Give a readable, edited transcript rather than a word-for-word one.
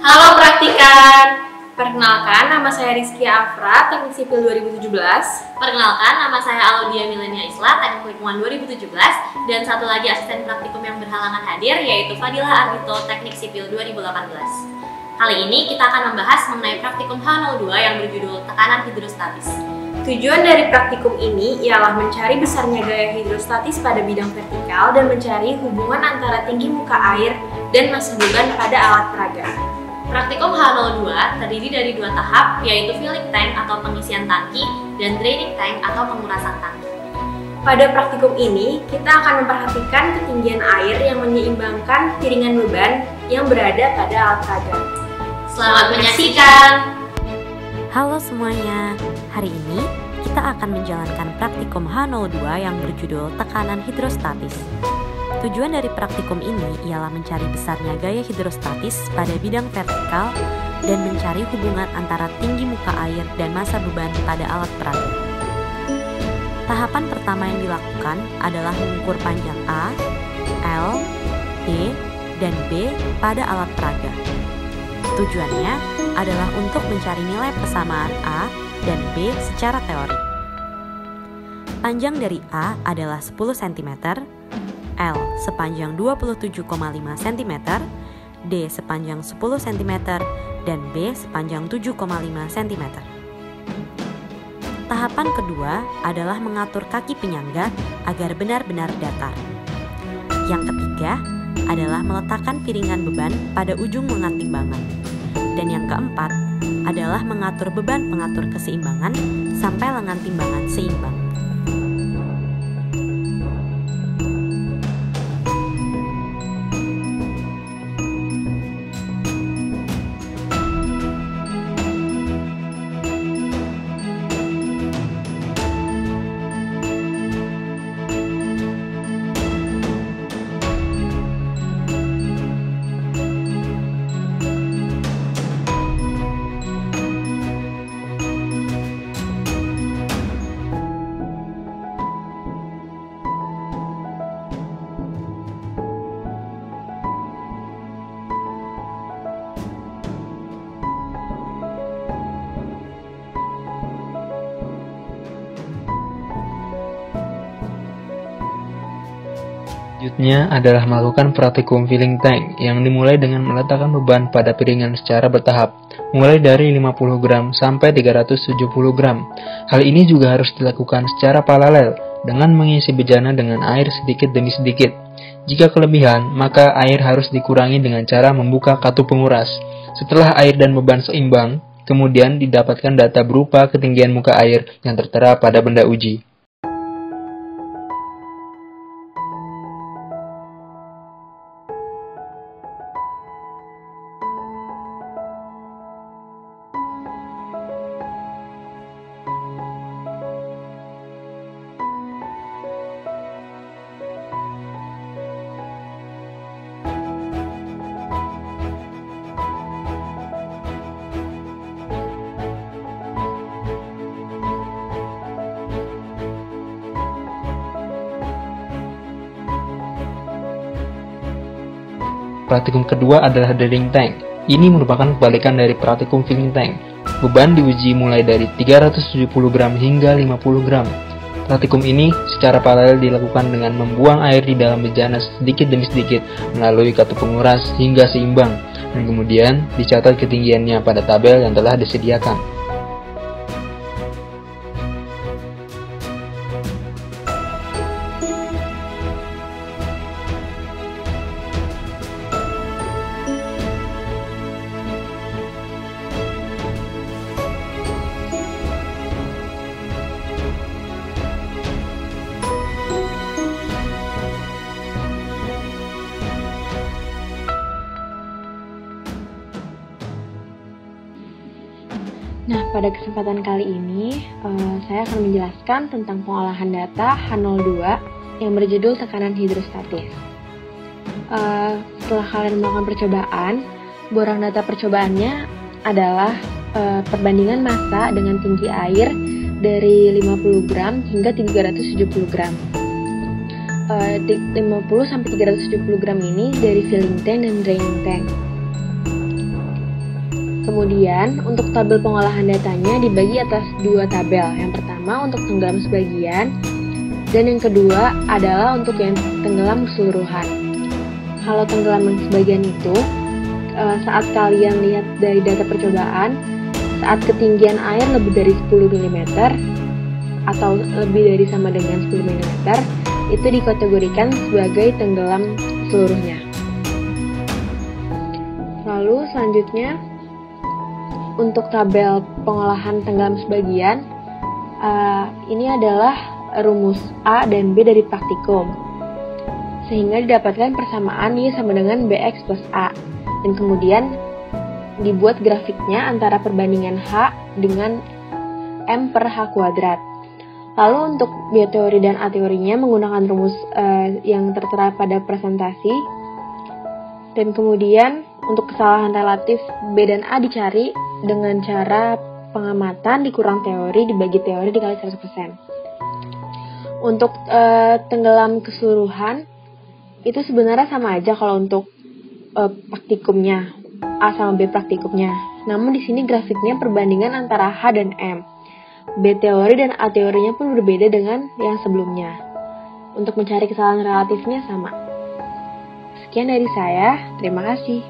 Halo praktikan, perkenalkan nama saya Rizky Afra, Teknik Sipil 2017. Perkenalkan, nama saya Audia Milenia Isla, Teknik Lingkungan 2017. Dan satu lagi asisten praktikum yang berhalangan hadir, yaitu Fadilah Ardito, Teknik Sipil 2018. Kali ini kita akan membahas mengenai praktikum H02 yang berjudul Tekanan Hidrostatis. Tujuan dari praktikum ini ialah mencari besarnya gaya hidrostatis pada bidang vertikal dan mencari hubungan antara tinggi muka air dan massa beban pada alat peraga. Praktikum H02 terdiri dari dua tahap, yaitu filling tank atau pengisian tangki dan draining tank atau pengurasan tangki. Pada praktikum ini, kita akan memperhatikan ketinggian air yang menyeimbangkan piringan beban yang berada pada alat peraga. Selamat menyaksikan! Halo semuanya, hari ini kita akan menjalankan praktikum H02 yang berjudul Tekanan Hidrostatis. Tujuan dari praktikum ini ialah mencari besarnya gaya hidrostatis pada bidang vertikal dan mencari hubungan antara tinggi muka air dan massa beban pada alat peraga. Tahapan pertama yang dilakukan adalah mengukur panjang A, L, D, dan B pada alat peraga. Tujuannya adalah untuk mencari nilai persamaan A dan B secara teori. Panjang dari A adalah 10 cm, L sepanjang 27,5 cm, D sepanjang 10 cm, dan B sepanjang 7,5 cm. Tahapan kedua adalah mengatur kaki penyangga agar benar-benar datar. Yang ketiga adalah meletakkan piringan beban pada ujung lengan timbangan. Dan yang keempat adalah mengatur beban pengatur keseimbangan sampai lengan timbangan seimbang. Selanjutnya adalah melakukan praktikum filling tank yang dimulai dengan meletakkan beban pada piringan secara bertahap, mulai dari 50 gram sampai 370 gram. Hal ini juga harus dilakukan secara paralel dengan mengisi bejana dengan air sedikit demi sedikit. Jika kelebihan, maka air harus dikurangi dengan cara membuka katup penguras. Setelah air dan beban seimbang, kemudian didapatkan data berupa ketinggian muka air yang tertera pada benda uji. Praktikum kedua adalah draining tank. Ini merupakan kebalikan dari praktikum filling tank. Beban diuji mulai dari 370 gram hingga 50 gram. Praktikum ini secara paralel dilakukan dengan membuang air di dalam bejana sedikit demi sedikit melalui katup penguras hingga seimbang, dan kemudian dicatat ketinggiannya pada tabel yang telah disediakan. Nah, pada kesempatan kali ini, saya akan menjelaskan tentang pengolahan data H02 yang berjudul tekanan hidrostatis. Setelah kalian melakukan percobaan, borang data percobaannya adalah perbandingan massa dengan tinggi air dari 50 gram hingga 370 gram. 50 sampai 370 gram ini dari filling tank dan draining tank. Kemudian, untuk tabel pengolahan datanya dibagi atas dua tabel. Yang pertama untuk tenggelam sebagian, dan yang kedua adalah untuk yang tenggelam keseluruhan. Kalau tenggelam yang sebagian itu, saat kalian lihat dari data percobaan, saat ketinggian air lebih dari 10 mm atau lebih dari sama dengan 10 mm, itu dikategorikan sebagai tenggelam seluruhnya. Lalu selanjutnya, untuk tabel pengolahan tenggelam sebagian, ini adalah rumus A dan B dari praktikum, sehingga didapatkan persamaan Y sama dengan BX plus A, dan kemudian dibuat grafiknya antara perbandingan H dengan M per H kuadrat. Lalu untuk bioteori dan A teorinya menggunakan rumus yang tertera pada presentasi, dan kemudian untuk kesalahan relatif B dan A dicari dengan cara pengamatan dikurang teori dibagi teori dikali 100%. Untuk tenggelam keseluruhan itu sebenarnya sama aja kalau untuk praktikumnya A sama B praktikumnya. Namun di sini grafiknya perbandingan antara H dan M. B teori dan A teorinya pun berbeda dengan yang sebelumnya. Untuk mencari kesalahan relatifnya sama. Sekian dari saya, terima kasih.